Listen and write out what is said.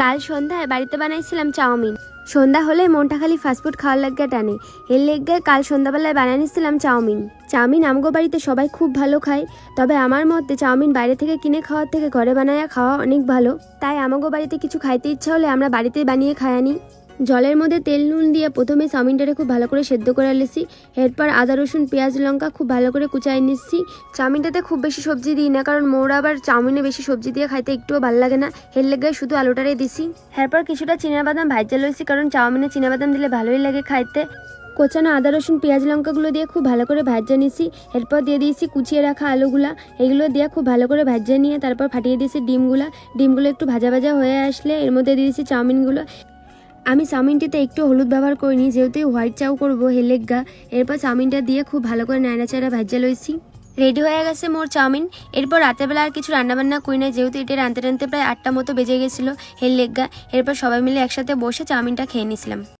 কাল সন্ধ্যায় বাড়িতে বানাইছিলাম চাউমিন। সন্ধ্যা হলে মনটা খালি ফাস্টফুড খাওয়ার লাগা টানে। এর লেগে কাল সন্ধ্যাবেলায় বানাইছিলাম চাউমিন আমগো বাড়িতে সবাই খুব ভালো খায়। তবে আমার মতে চাউমিন বাইরে থেকে কিনে খাওয়ার থেকে ঘরে বানায়া খাওয়া অনেক ভালো। তাই আমগো বাড়িতে কিছু খাইতে ইচ্ছা হলে আমরা বাড়িতেই বানিয়ে খাই আনি। জলের মধ্যে তেল নুন দিয়ে প্রথমে চাউমিনটাকে খুব ভালো করে সেদ্ধ করে নিচ্ছি। এরপর আদা রসুন পেঁয়াজ লঙ্কা খুব ভালো করে কুচাই নিচ্ছি। চাউমিনটাতে খুব বেশি সবজি দিই না, কারণ মোর আবার চাউমিনে বেশি সবজি দিয়ে খাইতে একটুও ভালো লাগে না। এর লেগে শুধু আলুটারে দিছি। এরপর কিছুটা চিনাবাদাম ভাজা লইছি, কারণ চাউমিনে চিনাবাদাম দিলে ভালোই লাগে খাইতে। কোচানো আদা রসুন পেঁয়াজ লঙ্কাগুলো দিয়ে খুব ভালো করে ভাজা নিছি। এরপর দিয়ে দিয়েছি কুচিয়ে রাখা আলুগুলা। এগুলো দিয়ে খুব ভালো করে ভাজা নিয়ে তারপর ফাটিয়ে দিয়েছি ডিমগুলো একটু ভাজা ভাজা হয়ে আসলে এর মধ্যে দিয়ে দিয়েছি চাউমিনগুলো। আমি চাউমিনটিতে একটু হলুদ ব্যবহার করিনি, যেহেতু হোয়াইট চাউ করবো হেলেগা। এরপর চাউমিনটা দিয়ে খুব ভালো করে নাড়াচাড়া ভাজা লইছি। রেডি হয়ে গেছে মোর চাউমিন। এরপর রাতেরবেলা আর কিছু রান্নাবান্না করি না, যেহেতু এটা রাঁধতে রাঁধতে প্রায় 8টা মতো বেজে গেছিলো হেলেগা। এরপর সবাই মিলে একসাথে বসে চাউমিনটা খেয়ে নিয়েছিলাম।